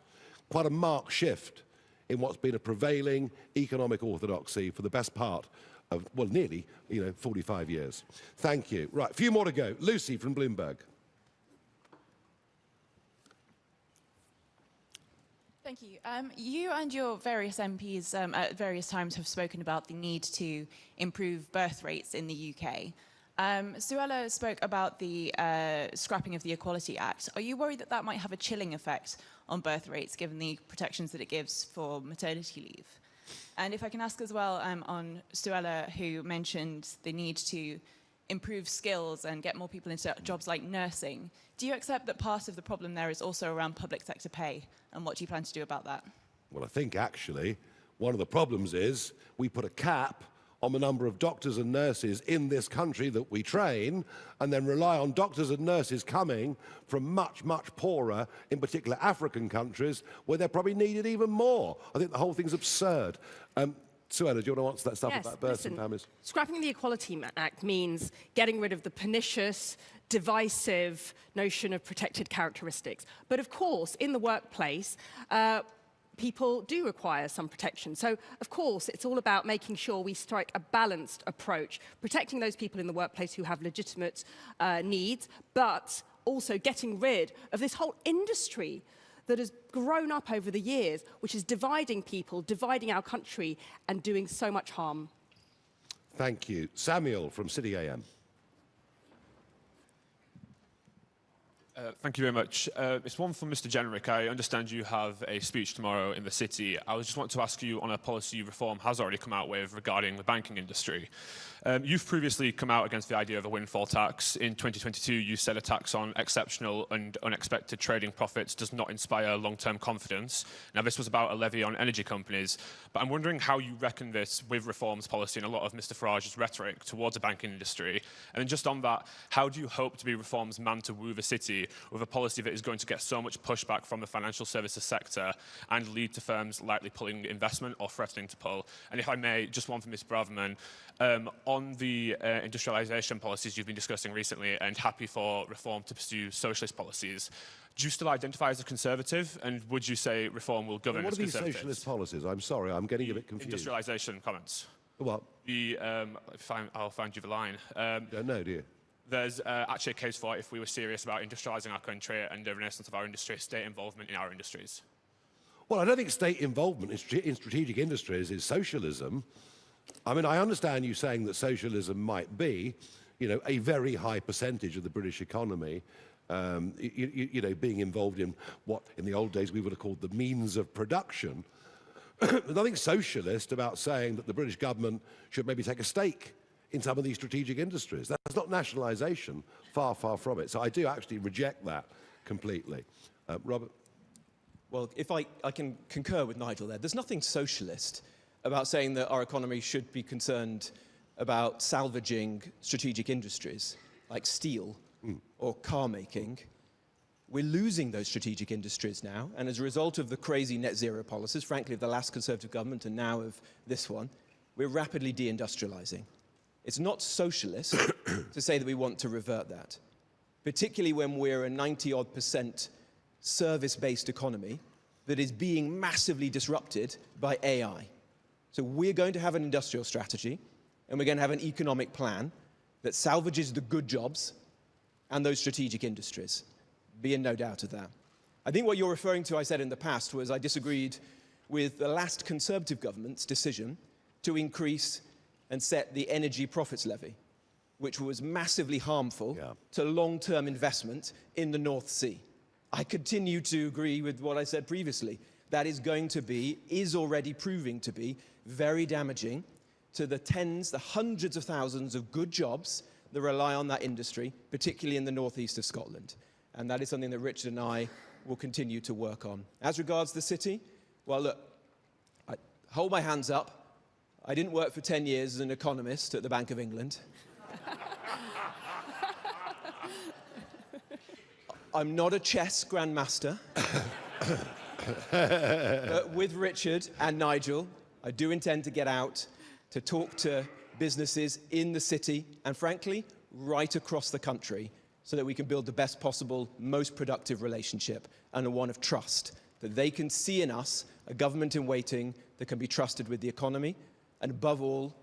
quite a marked shift in what's been a prevailing economic orthodoxy for the best part of, well, nearly, 45 years. Thank you. Right, a few more to go. Lucy from Bloomberg. Thank you. You and your various MPs at various times have spoken about the need to improve birth rates in the UK. Suella spoke about the scrapping of the Equality Act. Are you worried that that might have a chilling effect on birth rates, given the protections that it gives for maternity leave? And if I can ask as well on Suella, who mentioned the need to improve skills and get more people into jobs like nursing, do you accept that part of the problem there is also around public sector pay? And what do you plan to do about that? Well, I think actually one of the problems is we put a cap on the number of doctors and nurses in this country that we train, and then rely on doctors and nurses coming from much, much poorer, in particular African countries, where they're probably needed even more. I think the whole thing's absurd. Suella, do you want to answer that stuff about births and families? Scrapping the Equality Act means getting rid of the pernicious, divisive notion of protected characteristics. But of course, in the workplace, people do require some protection. So, of course, it's all about making sure we strike a balanced approach, protecting those people in the workplace who have legitimate needs, but also getting rid of this whole industry that has grown up over the years, which is dividing people, dividing our country, and doing so much harm. Thank you. Samuel from City AM. Thank you very much. It's one from Mr. Jenrick. I understand you have a speech tomorrow in the City. I just want to ask you on a policy reform has already come out with regarding the banking industry. You've previously come out against the idea of a windfall tax. In 2022, you said a tax on exceptional and unexpected trading profits does not inspire long-term confidence. Now, this was about a levy on energy companies, but I'm wondering how you reckon this with reforms policy and a lot of Mr. Farage's rhetoric towards the banking industry. And then just on that, how do you hope to be reform's man to woo the City with a policy that is going to get so much pushback from the financial services sector and lead to firms likely pulling investment or threatening to pull? And if I may, just one for Ms. Braverman. On the industrialisation policies you've been discussing recently and happy for reform to pursue socialist policies, do you still identify as a conservative, and would you say reform will govern as conservatives? What are these socialist policies? I'm sorry, I'm getting a bit confused. Industrialisation comments. What? I'll find you the line. Don't know, do you? There's actually a case for, if we were serious about industrialising our country and the renaissance of our industry, state involvement in our industries. Well, I don't think state involvement in strategic industries is socialism. I mean, I understand you saying that socialism might be, a very high percentage of the British economy, being involved in what, in the old days, we would have called the means of production. There's nothing socialist about saying that the British government should maybe take a stake in some of these strategic industries. That's not nationalisation, far, far from it. So I do actually reject that completely. Robert? Well, if I can concur with Nigel there, there's nothing socialist about saying that our economy should be concerned about salvaging strategic industries like steel or car making. We're losing those strategic industries now, and as a result of the crazy net zero policies, frankly, of the last Conservative government and now of this one, we're rapidly deindustrialising. It's not socialist to say that we want to revert that, particularly when we're a 90-odd% service-based economy that is being massively disrupted by AI. So we're going to have an industrial strategy, and we're going to have an economic plan that salvages the good jobs and those strategic industries. Be in no doubt of that. I think what you're referring to, I said in the past, was I disagreed with the last Conservative government's decision to increase and set the energy profits levy, which was massively harmful to long-term investment in the North Sea. I continue to agree with what I said previously. That is already proving to be very damaging to the tens, the hundreds of thousands of good jobs that rely on that industry, particularly in the northeast of Scotland. And that is something that Richard and I will continue to work on. As regards the city, well, look, I hold my hands up. I didn't work for 10 years as an economist at the Bank of England. I'm not a chess grandmaster. But with Richard and Nigel, I do intend to get out to talk to businesses in the city and, frankly, right across the country so that we can build the best possible, most productive relationship and one of trust, that they can see in us a government in waiting that can be trusted with the economy. And above all,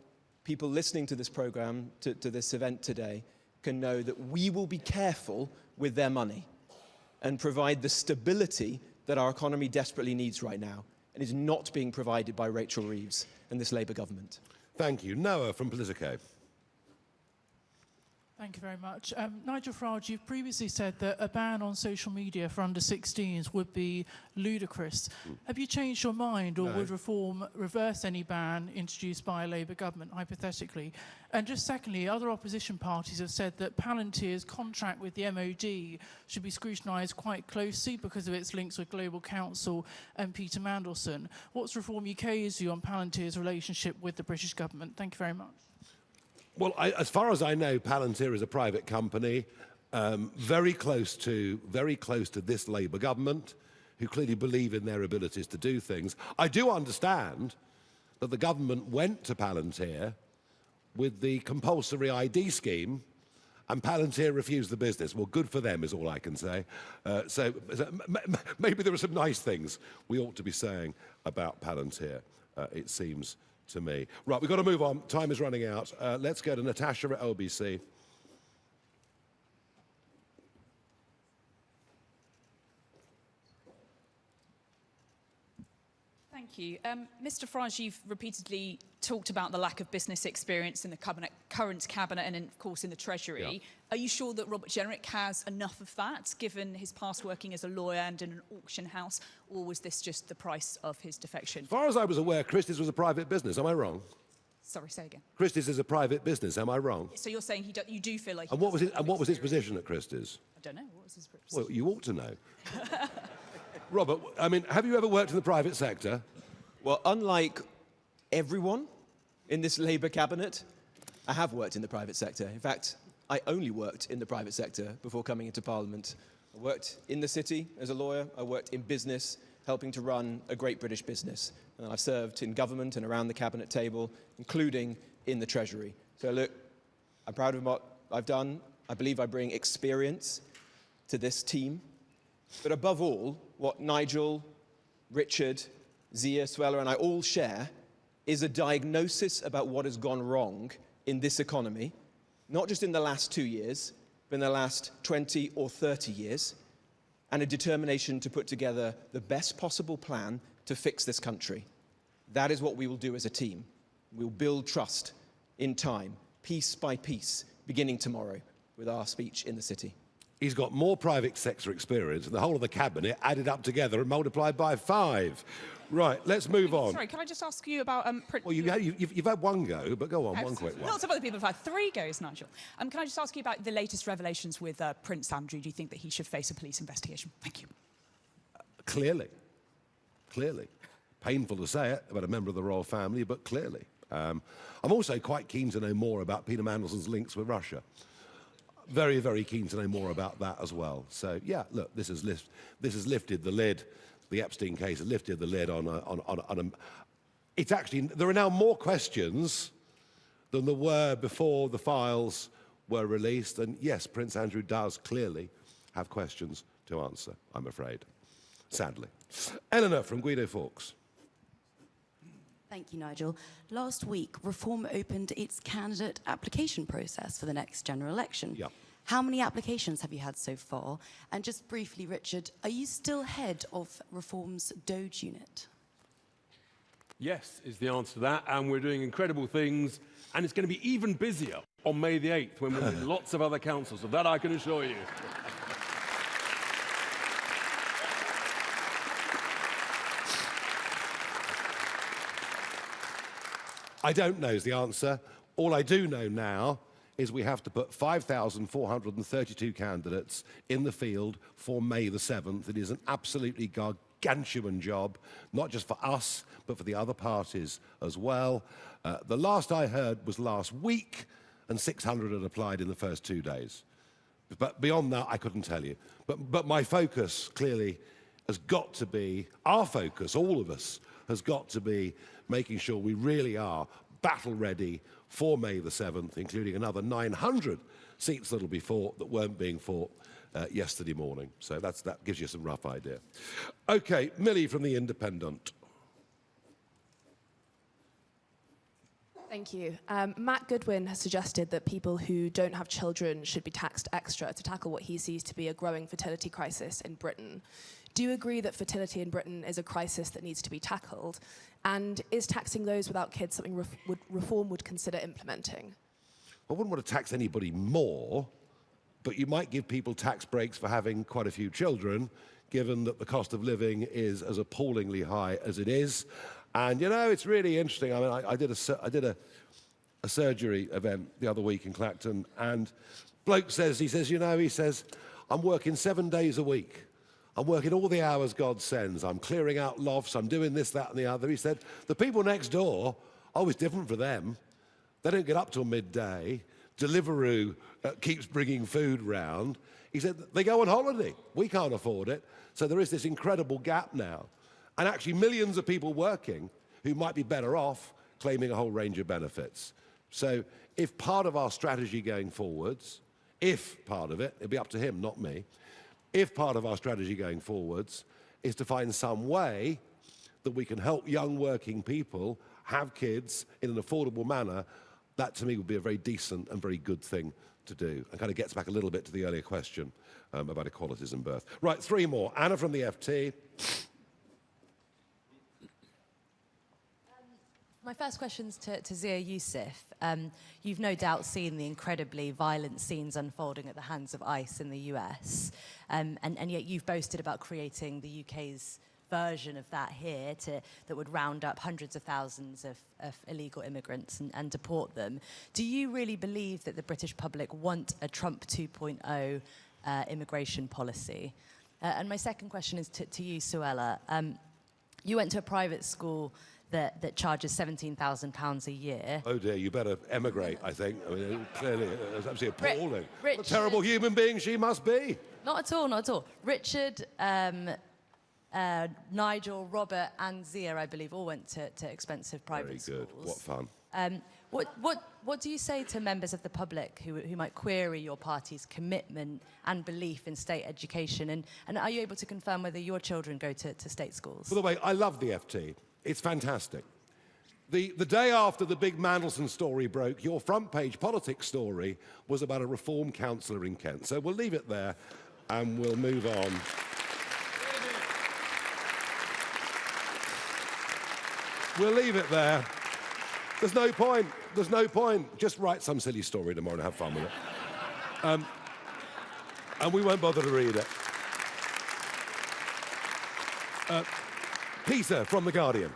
people listening to this programme, to this event today, can know that we will be careful with their money and provide the stability that our economy desperately needs right now and is not being provided by Rachel Reeves and this Labour government. Thank you. Noah from Politico. Thank you very much. Nigel Farage, you've previously said that a ban on social media for under 16s would be ludicrous. Have you changed your mind, or would reform reverse any ban introduced by a Labour government, hypothetically? And just secondly, other opposition parties have said that Palantir's contract with the MOD should be scrutinised quite closely because of its links with Global Counsel and Peter Mandelson. What's Reform UK's view on Palantir's relationship with the British government? Thank you very much. Well, as far as I know, Palantir is a private company, very close to this Labour government, who clearly believe in their abilities to do things. I do understand that the government went to Palantir with the compulsory ID scheme, and Palantir refused the business. Well, good for them is all I can say. So maybe there are some nice things we ought to be saying about Palantir, it seems to me. Right, we've got to move on. Time is running out. Let's go to Natasha at LBC. Thank you. Mr Farage, you've repeatedly talked about the lack of business experience in the current cabinet and, of course, in the Treasury. Yeah. Are you sure that Robert Jenrick has enough of that, given his past working as a lawyer and in an auction house, or was this just the price of his defection? As far as I was aware, Christie's was a private business. Am I wrong? Sorry, say again. Christie's is a private business. Am I wrong? So you're saying you do feel like... And what was his position at Christie's? I don't know. What was his position? Well, you ought to know. Robert, I mean, have you ever worked in the private sector? Well, unlike everyone in this Labour cabinet, I have worked in the private sector. In fact, I only worked in the private sector before coming into Parliament. I worked in the city as a lawyer. I worked in business, helping to run a great British business. And I've served in government and around the cabinet table, including in the Treasury. So look, I'm proud of what I've done. I believe I bring experience to this team. But above all, what Nigel, Richard, Zia, Suella and I all share is a diagnosis about what has gone wrong in this economy, not just in the last 2 years, but in the last 20 or 30 years, and a determination to put together the best possible plan to fix this country. That is what we will do as a team. We'll build trust in time, piece by piece, beginning tomorrow with our speech in the city. He's got more private sector experience than the whole of the cabinet added up together and multiplied by 5. Right, let's move on. Sorry, can I just ask you about... well, you've had one go, but go on, one quick one. Lots of other people have had 3 goes, Nigel. Can I just ask you about the latest revelations with Prince Andrew? Do you think that he should face a police investigation? Thank you. Clearly. Painful to say it about a member of the royal family, but clearly. I'm also quite keen to know more about Peter Mandelson's links with Russia. Very, very keen to know more about that as well. So, yeah, look, this has lifted the lid. The Epstein case has lifted the lid on a... It's actually... There are now more questions than there were before the files were released. And, yes, Prince Andrew does clearly have questions to answer, I'm afraid. Sadly. Eleanor from Guido Fawkes. Thank you, Nigel. Last week, Reform opened its candidate application process for the next general election. Yep. How many applications have you had so far? And just briefly, Richard, are you still head of Reform's Doge unit? Yes, is the answer to that, and we're doing incredible things, and it's going to be even busier on May the 8th when we're in lots of other councils, so that I can assure you. I don't know is the answer. All I do know now is we have to put 5,432 candidates in the field for May the 7th. It is an absolutely gargantuan job, not just for us, but for the other parties as well. The last I heard was last week, and 600 had applied in the first 2 days. But beyond that, I couldn't tell you. But my focus, clearly, has got to be, our focus, all of us, has got to be making sure we really are battle-ready for May the 7th, including another 900 seats that'll be fought that weren't being fought yesterday morning. So that gives you some rough idea. OK, Millie from The Independent. Thank you. Matt Goodwin has suggested that people who don't have children should be taxed extra to tackle what he sees to be a growing fertility crisis in Britain. Do you agree that fertility in Britain is a crisis that needs to be tackled? And is taxing those without kids something Reform would consider implementing? I wouldn't want to tax anybody more, but you might give people tax breaks for having quite a few children, given that the cost of living is as appallingly high as it is. And, you know, it's really interesting. I mean, I did a surgery event the other week in Clacton, and bloke says, he says, I'm working 7 days a week. I'm working all the hours God sends. I'm clearing out lofts. I'm doing this, that, and the other. He said, the people next door, it's different for them. They don't get up till midday. Deliveroo keeps bringing food round. He said, they go on holiday. We can't afford it. So there is this incredible gap now. And actually millions of people working who might be better off claiming a whole range of benefits. So if part of our strategy going forwards, if part of it, it'll be up to him, not me, if part of our strategy going forwards is to find some way that we can help young working people have kids in an affordable manner, that to me would be a very decent and very good thing to do, and kind of gets back a little bit to the earlier question about equalities in birth. Right, 3 more. Anna from the FT. My first question's to Zia Youssef. You've no doubt seen the incredibly violent scenes unfolding at the hands of ICE in the US, and yet you've boasted about creating the UK's version of that here that would round up hundreds of thousands of illegal immigrants and deport them. Do you really believe that the British public want a Trump 2.0 immigration policy? And my second question is to you, Suella. You went to a private school that charges £17,000 a year. Oh dear, you better emigrate, I think. I mean, clearly, it's absolutely appalling. Richard, what a terrible human being she must be. Not at all, not at all. Richard, Nigel, Robert and Zia, I believe, all went to expensive private schools. Very good, what fun. What do you say to members of the public who might query your party's commitment and belief in state education? And are you able to confirm whether your children go to state schools? By the way, I love the FT. It's fantastic. The day after the big Mandelson story broke, your front page politics story was about a Reform councillor in Kent. So we'll leave it there and we'll move on. We'll leave it there. There's no point. There's no point. Just write some silly story tomorrow and have fun with it. And we won't bother to read it. Peter from The Guardian.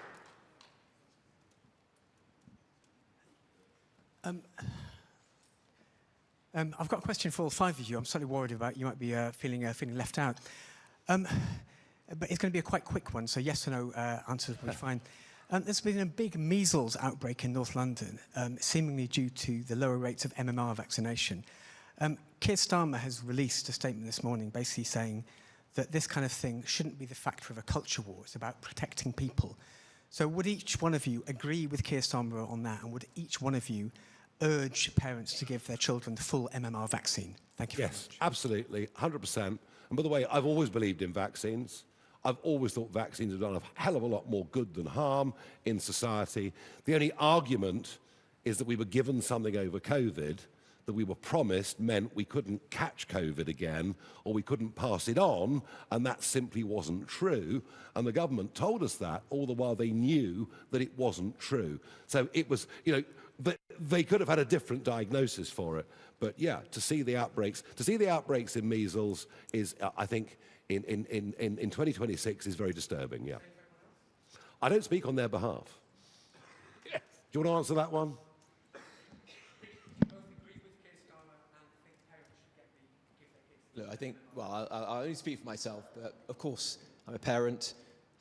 I've got a question for all 5 of you. I'm slightly worried about you might be feeling left out. But it's going to be a quite quick one, so yes or no answers will be fine. There's been a big measles outbreak in North London, seemingly due to the lower rates of MMR vaccination. Keir Starmer has released a statement this morning basically saying that this kind of thing shouldn't be the factor of a culture war. It's about protecting people. So would each one of you agree with Keir Starmer on that, and would each one of you urge parents to give their children the full MMR vaccine? Thank you very much. Yes, absolutely, 100%. And by the way, I've always believed in vaccines. I've always thought vaccines have done a hell of a lot more good than harm in society. The only argument is that we were given something over COVID that we were promised meant we couldn't catch COVID again or we couldn't pass it on, and that simply wasn't true. And the government told us that, all the while they knew that it wasn't true. So it was, you know, they could have had a different diagnosis for it. But yeah, to see the outbreaks in measles is, I think, in 2026 is very disturbing, yeah. I don't speak on their behalf. Yes. Do you want to answer that one? Look, I think, well, I'll only speak for myself, but of course, I'm a parent,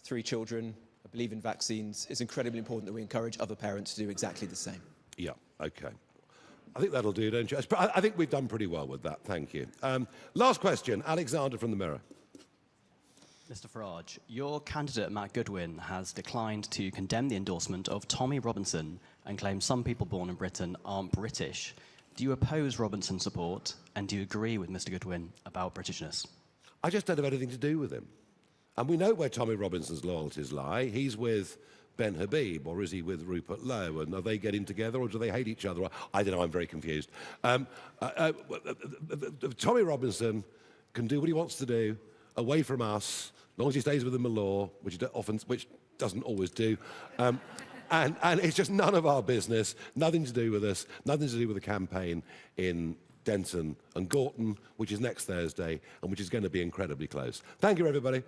3 children, I believe in vaccines. It's incredibly important that we encourage other parents to do exactly the same. Yeah, okay. I think that'll do, don't you? I think we've done pretty well with that, thank you. Last question, Alexander from the Mirror. Mr. Farage, your candidate, Matt Goodwin, has declined to condemn the endorsement of Tommy Robinson and claims some people born in Britain aren't British. Do you oppose Robinson's support, and do you agree with Mr. Goodwin about Britishness? I just don't have anything to do with him. And we know where Tommy Robinson's loyalties lie. He's with Ben Habib, or is he with Rupert Lowe? And are they getting together, or do they hate each other? I don't know, I'm very confused. Tommy Robinson can do what he wants to do, away from us, as long as he stays within the law, which doesn't always do. And it's just none of our business, nothing to do with us, nothing to do with the campaign in Denton and Gorton, which is next Thursday, and which is going to be incredibly close. Thank you, everybody.